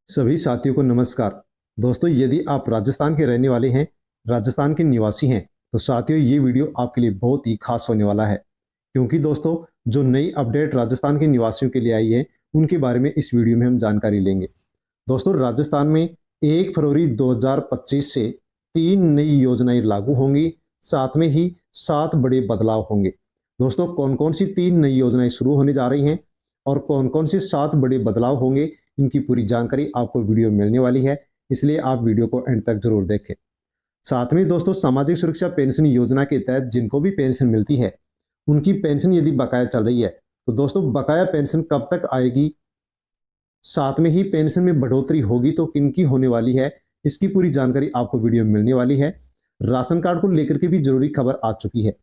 सभी साथियों को नमस्कार। दोस्तों, यदि आप राजस्थान के रहने वाले हैं, राजस्थान के निवासी हैं, तो साथियों ये वीडियो आपके लिए बहुत ही खास होने वाला है। क्योंकि दोस्तों, जो नई अपडेट राजस्थान के निवासियों के लिए आई है, उनके बारे में इस वीडियो में हम जानकारी लेंगे। दोस्तों, राजस्थान में 1 फरवरी 2025 से 3 नई योजनाएं लागू होंगी, साथ में ही 7 बड़े बदलाव होंगे। दोस्तों, कौन-कौन सी 3 नई योजनाएं शुरू होने जा रही हैं और कौन-कौन से 7 बड़े बदलाव होंगे, इनकी पूरी जानकारी आपको वीडियो में मिलने वाली है, इसलिए आप वीडियो को एंड तक जरूर देखें। साथ में दोस्तों, सामाजिक सुरक्षा पेंशन योजना के तहत जिनको भी पेंशन मिलती है, उनकी पेंशन यदि बकाया चल रही है, तो दोस्तों बकाया पेंशन कब तक आएगी, साथ में ही पेंशन में बढ़ोतरी होगी तो किनकी होने वाली है, इसकी पूरी जानकारी आपको वीडियो में मिलने वाली है। राशन कार्ड को लेकर के भी जरूरी खबर आ चुकी है।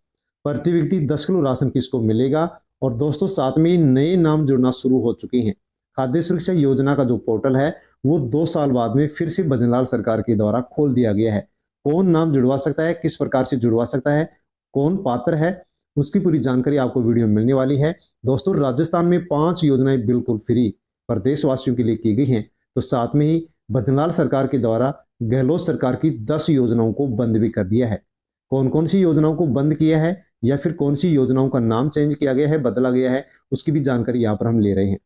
प्रति व्यक्ति 10 किलो राशन किसको मिलेगा, और दोस्तों साथ में ही नए नाम जुड़ना शुरू हो चुके हैं। खाद्य सुरक्षा योजना का जो पोर्टल है, वो 2 साल बाद में फिर से भजनलाल सरकार के द्वारा खोल दिया गया है। कौन नाम जुड़वा सकता है, किस प्रकार से जुड़वा सकता है, कौन पात्र है, उसकी पूरी जानकारी आपको वीडियो में मिलने वाली है। दोस्तों, राजस्थान में 5 योजनाएं बिल्कुल फ्री प्रदेशवासियों के लिए की गई हैं, तो साथ में ही भजनलाल सरकार के द्वारा गहलोत सरकार की 10 योजनाओं को बंद भी कर दिया है। कौन कौन सी योजनाओं को बंद किया है या फिर कौन सी योजनाओं का नाम चेंज किया गया है, बदला गया है, उसकी भी जानकारी यहाँ पर हम ले रहे हैं।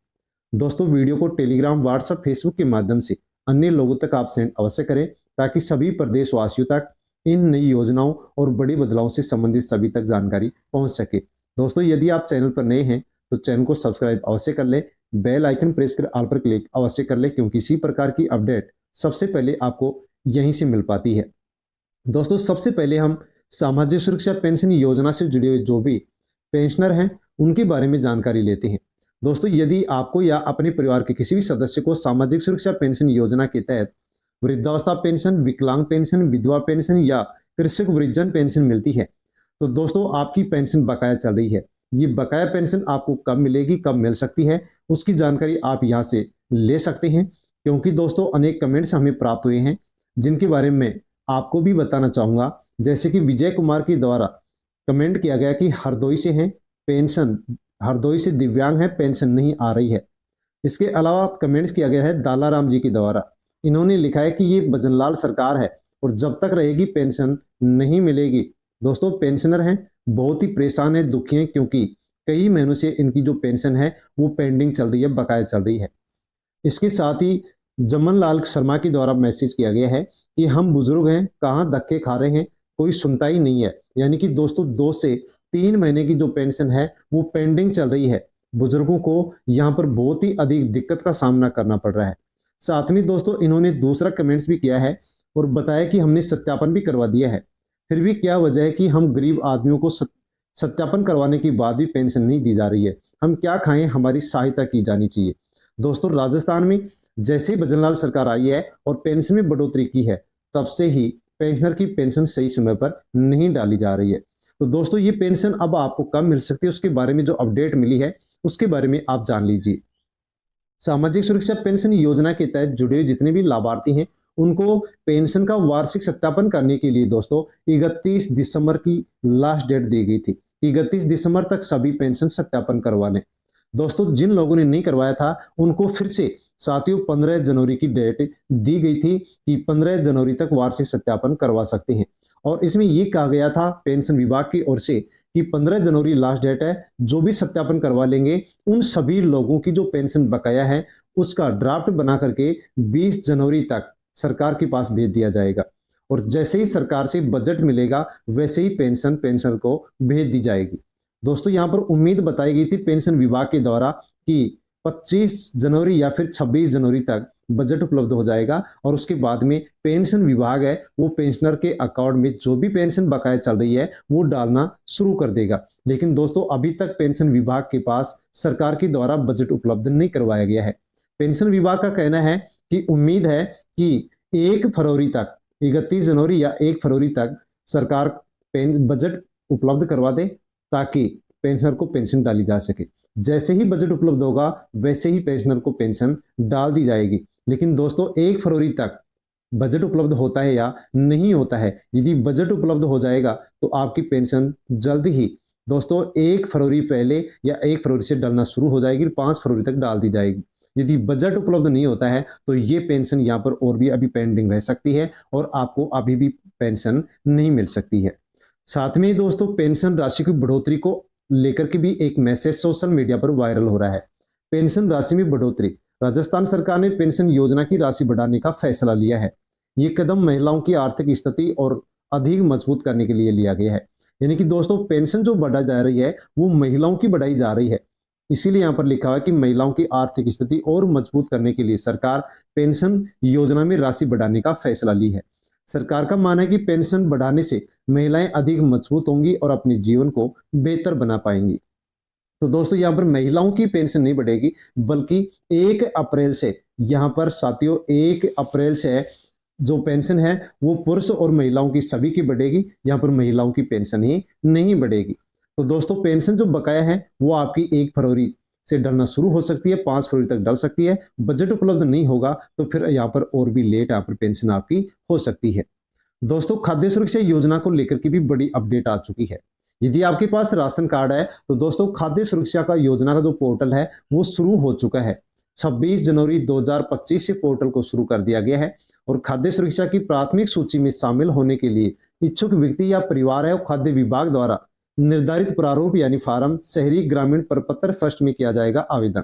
दोस्तों, वीडियो को टेलीग्राम, व्हाट्सएप, फेसबुक के माध्यम से अन्य लोगों तक आप सेंड अवश्य करें, ताकि सभी प्रदेशवासियों तक इन नई योजनाओं और बड़ी बदलावों से संबंधित सभी तक जानकारी पहुंच सके। दोस्तों, यदि आप चैनल पर नए हैं तो चैनल को सब्सक्राइब अवश्य कर ले, बेल आइकन प्रेस कर ऑल पर क्लिक अवश्य कर ले, क्योंकि इसी प्रकार की अपडेट सबसे पहले आपको यहीं से मिल पाती है। दोस्तों, सबसे पहले हम सामाजिक सुरक्षा पेंशन योजना से जुड़े हुए जो भी पेंशनर हैं, उनके बारे में जानकारी लेते हैं। दोस्तों, यदि आपको या अपने परिवार के किसी भी सदस्य को सामाजिक सुरक्षा पेंशन योजना के तहत वृद्धावस्था पेंशन, विकलांग पेंशन, विधवा पेंशन या कृषक वृद्धजन पेंशन मिलती है, तो दोस्तों आपकी पेंशन बकाया चल रही है। ये बकाया पेंशन आपको कब मिलेगी, कब मिल सकती है, उसकी जानकारी आप यहाँ से ले सकते हैं। क्योंकि दोस्तों अनेक कमेंट्स हमें प्राप्त हुए हैं, जिनके बारे में आपको भी बताना चाहूँगा। जैसे कि विजय कुमार के द्वारा कमेंट किया गया कि हरदोई से हैं पेंशन, हरदोई से दिव्यांग है, पेंशन नहीं आ रही है। इसके अलावा कमेंट्स किया गया है दालाराम जी के द्वारा। इन्होंने लिखा है कि ये भजनलाल सरकार है और जब तक रहेगी पेंशन नहीं मिलेगी। दोस्तों, पेंशनर हैं, बहुत ही परेशान है, दुखी हैं, क्योंकि कई महीनों से इनकी जो पेंशन है वो पेंडिंग चल रही है, बकाया चल रही है। इसके साथ ही जमन लाल शर्मा के द्वारा मैसेज किया गया है कि हम बुजुर्ग हैं, कहाँ धक्के खा रहे हैं, कोई सुनता ही नहीं है। यानी कि दोस्तों 2 से 3 महीने की जो पेंशन है वो पेंडिंग चल रही है। बुजुर्गों को यहाँ पर बहुत ही अधिक दिक्कत का सामना करना पड़ रहा है। साथ में दोस्तों इन्होंने दूसरा कमेंट्स भी किया है और बताया कि हमने सत्यापन भी करवा दिया है, फिर भी क्या वजह है कि हम गरीब आदमियों को सत्यापन करवाने के बाद भी पेंशन नहीं दी जा रही है। हम क्या खाएं, हमारी सहायता की जानी चाहिए। दोस्तों, राजस्थान में जैसे ही भजनलाल सरकार आई है और पेंशन में बढ़ोतरी की है, तब से ही पेंशनर की पेंशन सही समय पर नहीं डाली जा रही है। तो दोस्तों, ये पेंशन अब आपको कब मिल सकती है, उसके बारे में जो अपडेट मिली है उसके बारे में आप जान लीजिए। सामाजिक सुरक्षा पेंशन योजना के तहत जुड़े हुए जितने भी लाभार्थी हैं, उनको पेंशन का वार्षिक सत्यापन करने के लिए दोस्तों 31 दिसंबर की लास्ट डेट दी गई थी। 31 दिसंबर तक सभी पेंशन सत्यापन करवा लें। दोस्तों, जिन लोगों ने नहीं करवाया था उनको फिर से साथियों 15 जनवरी की डेट दी गई थी कि 15 जनवरी तक वार्षिक सत्यापन करवा सकते हैं। और इसमें यह कहा गया था पेंशन विभाग की ओर से कि 15 जनवरी लास्ट डेट है, जो भी सत्यापन करवा लेंगे उन सभी लोगों की जो पेंशन बकाया है उसका ड्राफ्ट बना करके 20 जनवरी तक सरकार के पास भेज दिया जाएगा। और जैसे ही सरकार से बजट मिलेगा वैसे ही पेंशन पेंशनर को भेज दी जाएगी। दोस्तों, यहाँ पर उम्मीद बताई गई थी पेंशन विभाग के द्वारा कि 25 जनवरी या फिर 26 जनवरी तक बजट उपलब्ध हो जाएगा और उसके बाद में पेंशन विभाग है वो पेंशनर के अकाउंट में जो भी पेंशन बकाया चल रही है वो डालना शुरू कर देगा। लेकिन दोस्तों, अभी तक पेंशन विभाग के पास सरकार के द्वारा बजट उपलब्ध नहीं करवाया गया है। पेंशन विभाग का कहना है कि उम्मीद है कि 1 फरवरी तक, 31 जनवरी या 1 फरवरी तक सरकार बजट उपलब्ध करवा दे, ताकि पेंशनर को पेंशन डाली जा सके। जैसे ही बजट उपलब्ध होगा वैसे ही पेंशनर को पेंशन डाल दी जाएगी। लेकिन दोस्तों, 1 फरवरी तक बजट उपलब्ध होता है या नहीं होता है, यदि बजट उपलब्ध हो जाएगा तो आपकी पेंशन जल्द ही दोस्तों 1 फरवरी पहले या 1 फरवरी से डालना शुरू हो जाएगी, 5 फरवरी तक डाल दी जाएगी। यदि बजट उपलब्ध नहीं होता है तो ये पेंशन यहाँ पर और भी अभी पेंडिंग रह सकती है और आपको अभी भी पेंशन नहीं मिल सकती है। साथ में दोस्तों पेंशन राशि की बढ़ोतरी को लेकर के भी एक मैसेज सोशल मीडिया पर वायरल हो रहा है। पेंशन राशि में बढ़ोतरी, राजस्थान सरकार ने पेंशन योजना की राशि बढ़ाने का फैसला लिया है। ये कदम महिलाओं की आर्थिक स्थिति और अधिक मजबूत करने के लिए लिया गया है। यानी कि दोस्तों पेंशन जो बढ़ा जा रही है वो महिलाओं की बढ़ाई जा रही है। इसीलिए यहाँ पर लिखा हुआ है कि महिलाओं की आर्थिक स्थिति और मजबूत करने के लिए सरकार पेंशन योजना में राशि बढ़ाने का फैसला ली है। सरकार का मानना है कि पेंशन बढ़ाने से महिलाएं अधिक मजबूत होंगी और अपने जीवन को बेहतर बना पाएंगी। तो दोस्तों यहाँ पर महिलाओं की पेंशन नहीं बढ़ेगी, बल्कि 1 अप्रैल से यहाँ पर साथियों 1 अप्रैल से जो पेंशन है वो पुरुष और महिलाओं की सभी की बढ़ेगी। यहाँ पर महिलाओं की पेंशन ही नहीं बढ़ेगी। तो दोस्तों पेंशन जो बकाया है वो आपकी 1 फरवरी से डलना शुरू हो सकती है, 5 फरवरी तक डल सकती है। बजट उपलब्ध नहीं होगा तो फिर यहाँ पर और भी लेट यहाँ पर पेंशन आपकी हो सकती है। दोस्तों खाद्य सुरक्षा योजना को लेकर के भी बड़ी अपडेट आ चुकी है। यदि आपके पास राशन कार्ड है तो दोस्तों खाद्य सुरक्षा का योजना का जो पोर्टल है वो शुरू हो चुका है। 26 जनवरी 2025 से पोर्टल को शुरू कर दिया गया है और खाद्य सुरक्षा की प्राथमिक सूची में शामिल होने के लिए इच्छुक व्यक्ति या परिवार है और खाद्य विभाग द्वारा निर्धारित प्रारूप यानी फार्म शहरी ग्रामीण प्रपत्र फर्स्ट में किया जाएगा आवेदन।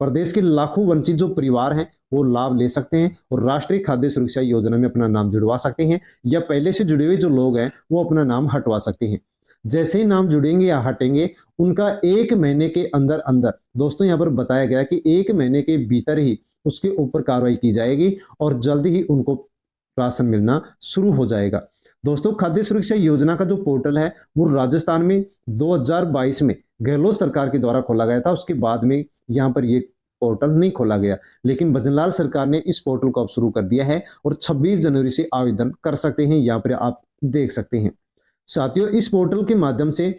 प्रदेश के लाखों वंचित जो परिवार हैं वो लाभ ले सकते हैं और राष्ट्रीय खाद्य सुरक्षा योजना में अपना नाम जुड़वा सकते हैं, या पहले से जुड़े हुए जो लोग हैं वो अपना नाम हटवा सकते हैं। जैसे ही नाम जुड़ेंगे या हटेंगे उनका 1 महीने के अंदर अंदर दोस्तों यहाँ पर बताया गया कि 1 महीने के भीतर ही उसके ऊपर कार्रवाई की जाएगी और जल्द ही उनको राशन मिलना शुरू हो जाएगा। दोस्तों खाद्य सुरक्षा योजना का जो पोर्टल है वो राजस्थान में 2022 में गहलोत सरकार के द्वारा खोला गया था। उसके बाद में यहाँ पर ये पोर्टल नहीं खोला गया, लेकिन भजनलाल सरकार ने इस पोर्टल को अब शुरू कर दिया है और 26 जनवरी से आवेदन कर सकते हैं। यहाँ पर आप देख सकते हैं। साथियों इस पोर्टल के माध्यम से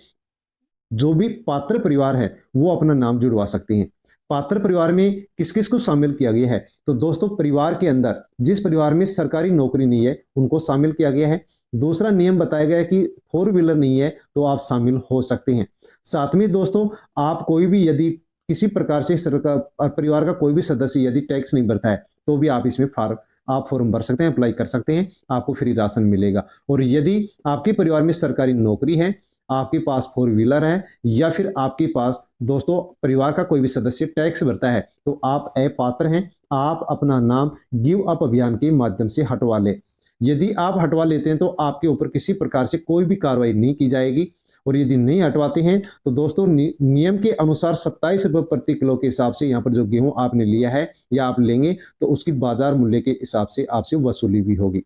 जो भी पात्र परिवार है वो अपना नाम जुड़वा सकते हैं। पात्र परिवार में किस किस को शामिल किया गया है तो दोस्तों परिवार के अंदर जिस परिवार में सरकारी नौकरी नहीं है उनको शामिल किया गया है। दूसरा नियम बताया गया है कि 4 व्हीलर नहीं है तो आप शामिल हो सकते हैं। साथ में दोस्तों आप कोई भी यदि किसी प्रकार से सरकार परिवार का कोई भी सदस्य यदि टैक्स नहीं भरता है तो भी आप इसमें फॉर्म भर सकते हैं, अप्लाई कर सकते हैं, आपको फ्री राशन मिलेगा। और यदि आपके परिवार में सरकारी नौकरी है, आपके पास 4 व्हीलर है, या फिर आपके पास दोस्तों परिवार का कोई भी सदस्य टैक्स भरता है तो आप अपात्र हैं। आप अपना नाम गिव अप अभियान के माध्यम से हटवा लें। यदि आप हटवा लेते हैं तो आपके ऊपर किसी प्रकार से कोई भी कार्रवाई नहीं की जाएगी। और यदि नहीं हटवाते हैं तो दोस्तों नियम के अनुसार 27 रुपये प्रति किलो के हिसाब से यहाँ पर जो गेहूं आपने लिया है या आप लेंगे तो उसकी बाजार मूल्य के हिसाब से आपसे वसूली भी होगी।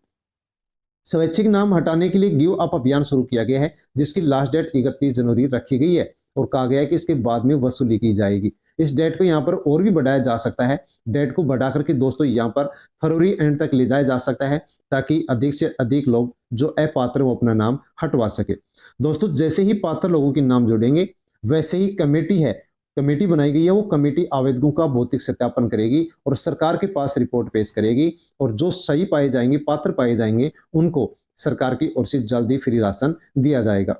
स्वैच्छिक नाम हटाने के लिए गिव अप अभियान शुरू किया गया है, जिसकी लास्ट डेट 31 जनवरी रखी गई है और कहा गया है कि इसके बाद में वसूली की जाएगी। इस डेट को यहाँ पर और भी बढ़ाया जा सकता है। डेट को बढ़ा करके दोस्तों यहाँ पर फरवरी एंड तक ले जाया जा सकता है ताकि अधिक से अधिक लोग जो अपात्र वो अपना नाम हटवा सके। दोस्तों जैसे ही पात्र लोगों के नाम जुड़ेंगे वैसे ही कमेटी बनाई गई है, वो कमेटी आवेदकों का भौतिक सत्यापन करेगी और सरकार के पास रिपोर्ट पेश करेगी और जो सही पाए जाएंगे, पात्र पाए जाएंगे, उनको सरकार की ओर से जल्द ही फ्री राशन दिया जाएगा।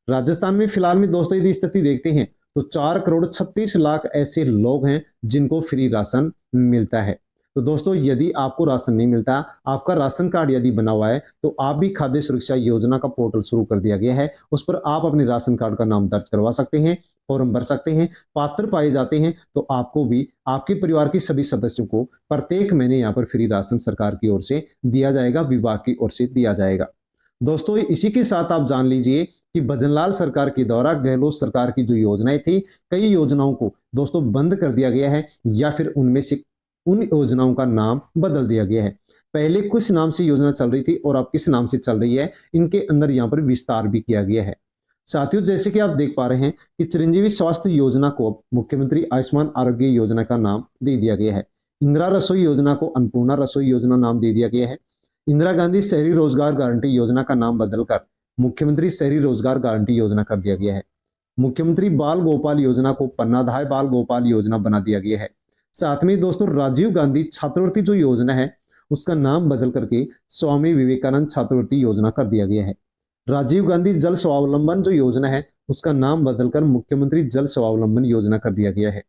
राजस्थान में फिलहाल में दोस्तों यदि स्थिति देखते हैं तो 4 करोड़ 36 लाख ऐसे लोग हैं जिनको फ्री राशन मिलता है। तो दोस्तों यदि आपको राशन नहीं मिलता, आपका राशन कार्ड यदि बना हुआ है तो आप भी खाद्य सुरक्षा योजना का पोर्टल शुरू कर दिया गया है, उस पर आप अपने राशन कार्ड का नाम दर्ज करवा सकते हैं, फॉर्म भर सकते हैं। पात्र पाए जाते हैं तो आपको भी आपके परिवार के सभी सदस्यों को प्रत्येक महीने यहाँ पर फ्री राशन सरकार की ओर से दिया जाएगा, विभाग की ओर से दिया जाएगा। दोस्तों इसी के साथ आप जान लीजिए कि भजनलाल सरकार के द्वारा गहलोत सरकार की जो योजनाएं थी, कई योजनाओं को दोस्तों बंद कर दिया गया है या फिर उनमें से उन योजनाओं का नाम बदल दिया गया है। पहले किस नाम से योजना चल रही थी और अब किस नाम से चल रही है, इनके अंदर यहाँ पर विस्तार भी किया गया है। साथियों जैसे कि आप देख पा रहे हैं कि चिरंजीवी स्वास्थ्य योजना को मुख्यमंत्री आयुष्मान आरोग्य योजना का नाम दे दिया गया है। इंदिरा रसोई योजना को अन्नपूर्णा रसोई योजना नाम दे दिया गया है। इंदिरा गांधी शहरी रोजगार गारंटी योजना का नाम बदलकर मुख्यमंत्री शहरी रोजगार गारंटी योजना कर दिया गया है। मुख्यमंत्री बाल गोपाल योजना को पन्नाधाय बाल गोपाल योजना बना दिया गया है। साथ में दोस्तों राजीव गांधी छात्रवृत्ति जो योजना है उसका नाम बदल करके स्वामी विवेकानंद छात्रवृत्ति योजना कर दिया गया है। राजीव गांधी जल स्वावलंबन जो योजना है उसका नाम बदलकर मुख्यमंत्री जल स्वावलंबन योजना कर दिया गया है।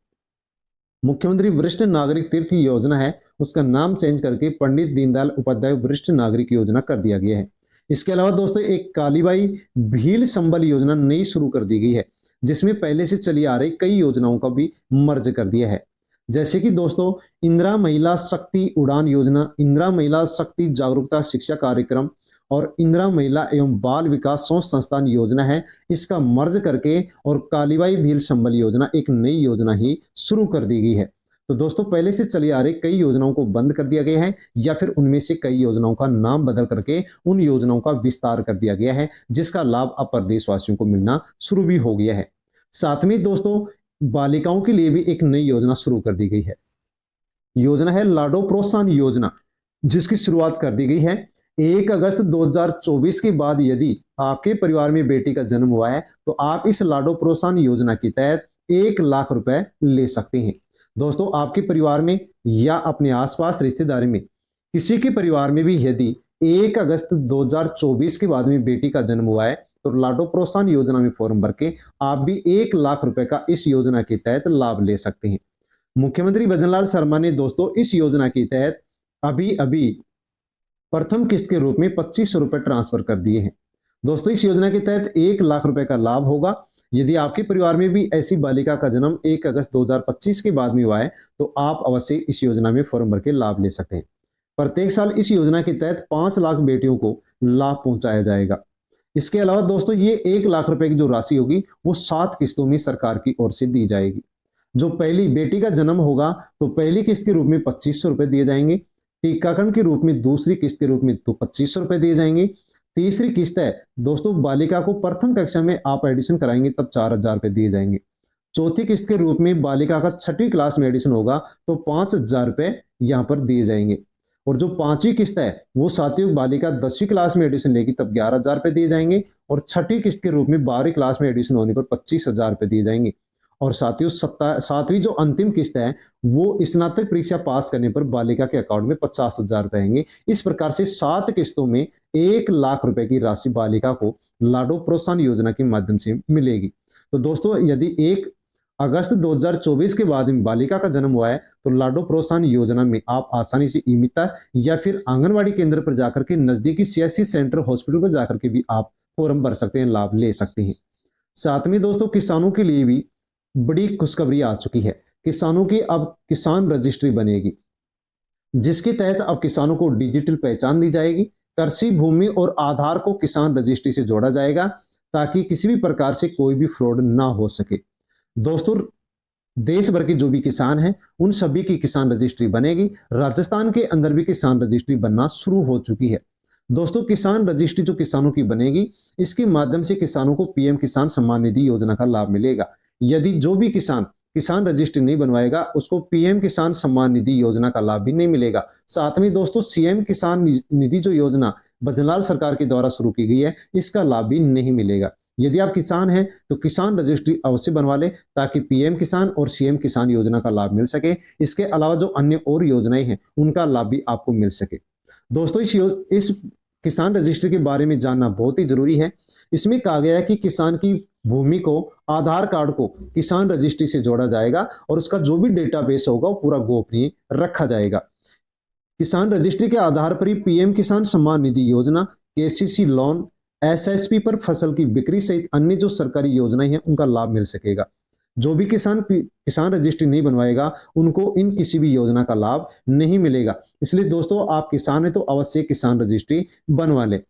मुख्यमंत्री वरिष्ठ नागरिक तीर्थ योजना है, उसका नाम चेंज करके पंडित दीनदयाल उपाध्याय वरिष्ठ नागरिक योजना कर दिया गया है। इसके अलावा दोस्तों एक कालीबाई भील संबल योजना नई शुरू कर दी गई है, जिसमें पहले से चली आ रही कई योजनाओं का भी मर्ज कर दिया है। जैसे कि दोस्तों इंदिरा महिला शक्ति उड़ान योजना, इंदिरा महिला शक्ति जागरूकता शिक्षा कार्यक्रम और इंदिरा महिला एवं बाल विकास शोध संस्थान योजना है, इसका मर्ज करके और कालीबाई भील संबल योजना एक नई योजना ही शुरू कर दी गई है। तो दोस्तों पहले से चली आ रही कई योजनाओं को बंद कर दिया गया है या फिर उनमें से कई योजनाओं का नाम बदल करके उन योजनाओं का विस्तार कर दिया गया है, जिसका लाभ अब प्रदेशवासियों को मिलना शुरू भी हो गया है। साथ में दोस्तों बालिकाओं के लिए भी एक नई योजना शुरू कर दी गई है। योजना है लाडो प्रोत्साहन योजना, जिसकी शुरुआत कर दी गई है 1 अगस्त 2024 के बाद यदि आपके परिवार में बेटी का जन्म हुआ है तो आप इस लाडो प्रोत्साहन योजना के तहत 1 लाख रुपए ले सकते हैं। दोस्तों आपके परिवार में या अपने आसपास रिश्तेदारी में किसी के परिवार में भी यदि 1 अगस्त 2024 के बाद में बेटी का जन्म हुआ है तो लाडो प्रोत्साहन योजना में फॉर्म भर के आप भी 1 लाख रुपए का इस योजना के तहत लाभ ले सकते हैं। मुख्यमंत्री भजनलाल शर्मा ने दोस्तों इस योजना के तहत अभी अभी प्रथम किस्त के रूप में 2500 रुपए ट्रांसफर कर दिए हैं। दोस्तों इस योजना के तहत 1 लाख रुपए का लाभ होगा। यदि आपके परिवार में भी ऐसी बालिका का जन्म 1 अगस्त 2025 के बाद में हुआ है तो आप अवश्य इस योजना में फॉर्म भर के लाभ ले सकते हैं। प्रत्येक साल इस योजना के तहत 5 लाख बेटियों को लाभ पहुंचाया जाएगा। इसके अलावा दोस्तों ये 1 लाख रुपए की जो राशि होगी वो 7 किस्तों में सरकार की ओर से दी जाएगी। जो पहली बेटी का जन्म होगा तो पहली किस्त के रूप में 2500 रुपए दिए जाएंगे, टीकाकरण के रूप में दूसरी किस्त के रूप में तो 2500 रुपए दिए जाएंगे, तीसरी किस्त है दोस्तों बालिका को प्रथम कक्षा में आप एडिशन कराएंगे तब 4000 रुपए दिए जाएंगे, चौथी किस्त के रूप में बालिका का 6वीं क्लास में एडिशन होगा तो 5000 रुपए यहाँ पर दिए जाएंगे, और जो 5वीं किस्त है वो 7वीं बालिका 10वीं क्लास में एडिशन लेगी तब 11000 रुपए दिए जाएंगे, और 6वीं किस्त के रूप में 12वीं क्लास में एडिशन होने पर 25000 रुपए दिए जाएंगे, और साथियों 7वीं जो अंतिम किस्त है वो स्नातक परीक्षा पास करने पर बालिका के अकाउंट में 50,000 रुपए आएंगे। इस प्रकार से 7 किस्तों में 1 लाख रुपए की राशि बालिका को लाडो प्रोत्साहन योजना के माध्यम से मिलेगी। तो दोस्तों यदि 1 अगस्त 2024 के बाद में बालिका का जन्म हुआ है तो लाडो प्रोत्साहन योजना में आप आसानी से ई मित्र या फिर आंगनवाड़ी केंद्र पर जाकर के नजदीकी सीएससी सेंटर हॉस्पिटल पर जाकर के भी आप फॉर्म भर सकते हैं, लाभ ले सकते हैं। साथ में दोस्तों किसानों के लिए भी बड़ी खुशखबरी आ चुकी है। किसानों की अब किसान रजिस्ट्री बनेगी, जिसके तहत अब किसानों को डिजिटल पहचान दी जाएगी। कृषि भूमि और आधार को किसान रजिस्ट्री से जोड़ा जाएगा ताकि किसी भी प्रकार से कोई भी फ्रॉड ना हो सके। दोस्तों देश भर के जो भी किसान हैं उन सभी की किसान रजिस्ट्री बनेगी। राजस्थान के अंदर भी किसान रजिस्ट्री बनना शुरू हो चुकी है। दोस्तों किसान रजिस्ट्री जो किसानों की बनेगी इसके माध्यम से किसानों को पीएम किसान सम्मान निधि योजना का लाभ मिलेगा। यदि जो भी किसान रजिस्ट्री नहीं बनवाएगा उसको पीएम किसान सम्मान निधि योजना का लाभ भी नहीं मिलेगा। साथ में दोस्तों सीएम किसान निधि जो योजना भजनलाल सरकार के द्वारा शुरू की गई है इसका लाभ भी नहीं मिलेगा। यदि आप किसान हैं तो किसान रजिस्ट्री अवश्य बनवा लें ताकि पीएम किसान और सीएम किसान योजना का लाभ मिल सके। इसके अलावा जो अन्य और योजनाएं हैं उनका लाभ भी आपको मिल सके। दोस्तों इस किसान रजिस्ट्री के बारे में जानना बहुत ही जरूरी है। इसमें कहा गया है कि किसान की भूमि को आधार कार्ड को किसान रजिस्ट्री से जोड़ा जाएगा और उसका जो भी डेटाबेस होगा वो पूरा गोपनीय रखा जाएगा। किसान रजिस्ट्री के आधार पर ही पीएम किसान सम्मान निधि योजना, केसीसी लोन, एसएसपी पर फसल की बिक्री सहित अन्य जो सरकारी योजनाएं हैं उनका लाभ मिल सकेगा। जो भी किसान रजिस्ट्री नहीं बनवाएगा उनको इन किसी भी योजना का लाभ नहीं मिलेगा। इसलिए दोस्तों आप किसान हैं तो अवश्य किसान रजिस्ट्री बनवा लें।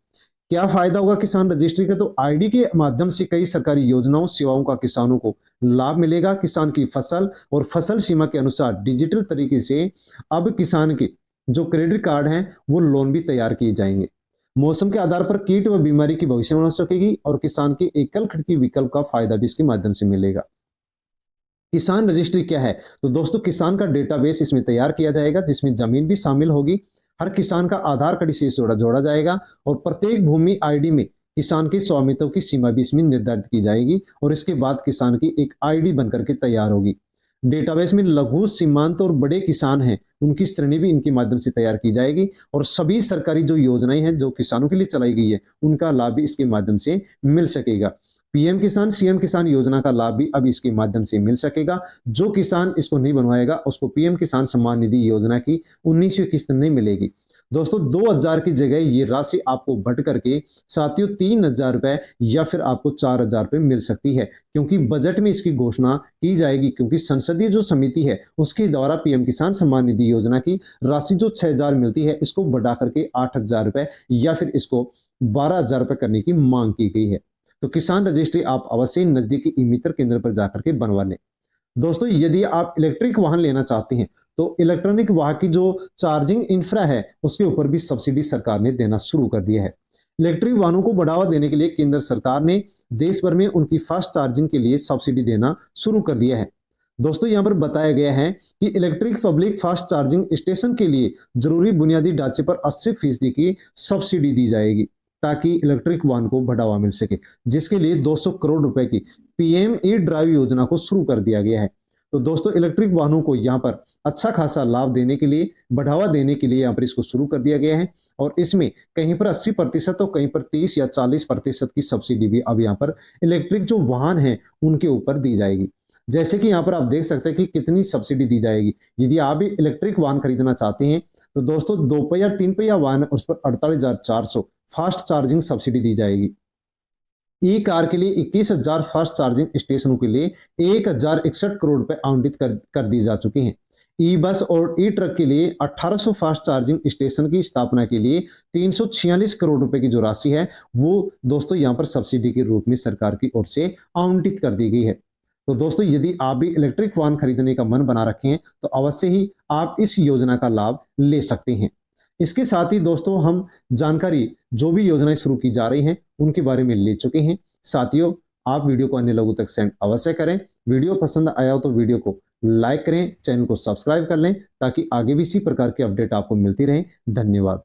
क्या फायदा होगा किसान रजिस्ट्री का? तो आईडी के माध्यम से कई सरकारी योजनाओं सेवाओं का किसानों को लाभ मिलेगा। किसान की फसल और फसल सीमा के अनुसार डिजिटल तरीके से अब किसान के जो क्रेडिट कार्ड हैं वो लोन भी तैयार किए जाएंगे। मौसम के आधार पर कीट व बीमारी की भविष्यवाणी हो सकेगी और किसान के एकल खिड़की विकल्प का फायदा भी इसके माध्यम से मिलेगा। किसान रजिस्ट्री क्या है? तो दोस्तों किसान का डेटाबेस इसमें तैयार किया जाएगा जिसमें जमीन भी शामिल होगी। हर किसान का आधार कार्ड से जोड़ा जाएगा और प्रत्येक भूमि आईडी में किसान के स्वामित्व की सीमा भी इसमें निर्धारित की जाएगी और इसके बाद किसान की एक आईडी बनकर के तैयार होगी। डेटाबेस में लघु, सीमांत और बड़े किसान हैं उनकी श्रेणी भी इनके माध्यम से तैयार की जाएगी और सभी सरकारी जो योजनाएं हैं जो किसानों के लिए चलाई गई है उनका लाभ भी इसके माध्यम से मिल सकेगा। पीएम किसान सीएम किसान योजना का लाभ भी अब इसके माध्यम से मिल सकेगा। जो किसान इसको नहीं बनवाएगा उसको पीएम किसान सम्मान निधि योजना की 19वीं किस्त नहीं मिलेगी। दोस्तों 2000 की जगह ये राशि आपको बढ़ करके साथियों 3000 रुपए या फिर आपको 4000 रुपए मिल सकती है, क्योंकि बजट में इसकी घोषणा की जाएगी। क्योंकि संसदीय जो समिति है उसके द्वारा पीएम किसान सम्मान निधि योजना की राशि जो 6000 मिलती है इसको बढ़ा करके 8000 रुपए या फिर इसको 12000 रुपए करने की मांग की गई है। तो किसान रजिस्ट्री आप अवश्य नजदीकी ई मित्र केंद्र पर जाकर के बनवा लें। दोस्तों यदि आप इलेक्ट्रिक वाहन लेना चाहते हैं तो इलेक्ट्रॉनिक वाहन की जो चार्जिंग इंफ्रा है उसके ऊपर भी सब्सिडी सरकार ने देना शुरू कर दिया है। इलेक्ट्रिक वाहनों को बढ़ावा देने के लिए केंद्र सरकार ने देश भर में उनकी फास्ट चार्जिंग के लिए सब्सिडी देना शुरू कर दिया है। दोस्तों यहां पर बताया गया है कि electric public fast charging station के लिए जरूरी बुनियादी ढांचे पर 80% की सब्सिडी दी जाएगी, ताकि इलेक्ट्रिक वाहन को बढ़ावा मिल सके, जिसके लिए 200 करोड़ रुपए की पीएम ई ड्राइव योजना को शुरू कर दिया गया है। तो दोस्तों इलेक्ट्रिक वाहनों को यहाँ पर अच्छा खासा लाभ देने के लिए, बढ़ावा देने के लिए यहाँ पर इसको शुरू कर दिया गया है। और इसमें कहीं पर 80% तो कहीं पर 30 या 40% की सब्सिडी भी अब यहाँ पर इलेक्ट्रिक जो वाहन है उनके ऊपर दी जाएगी। जैसे कि यहाँ पर आप देख सकते हैं कि कितनी सब्सिडी दी जाएगी। यदि आप भी इलेक्ट्रिक वाहन खरीदना चाहते हैं तो दोस्तों 2 पहिया 3 पहिया वाहन उस पर 48,400 फास्ट चार्जिंग सब्सिडी दी जाएगी। ई कार के लिए 21,000 फास्ट चार्जिंग स्टेशनों के लिए 1,061 करोड़ रुपए आवंटित कर दिए जा चुके हैं। ई बस और ई ट्रक के लिए 1800 फास्ट चार्जिंग स्टेशन की स्थापना के लिए 346 करोड़ रुपए की जो राशि है वो दोस्तों यहाँ पर सब्सिडी के रूप में सरकार की ओर से आवंटित कर दी गई है। तो दोस्तों यदि आप भी इलेक्ट्रिक वाहन खरीदने का मन बना रखे हैं तो अवश्य ही आप इस योजना का लाभ ले सकते हैं। इसके साथ ही दोस्तों हम जानकारी जो भी योजनाएं शुरू की जा रही हैं उनके बारे में ले चुके हैं। साथियों आप वीडियो को अन्य लोगों तक सेंड अवश्य करें। वीडियो पसंद आया हो तो वीडियो को लाइक करें, चैनल को सब्सक्राइब कर लें ताकि आगे भी इसी प्रकार की अपडेट आपको मिलती रहे। धन्यवाद।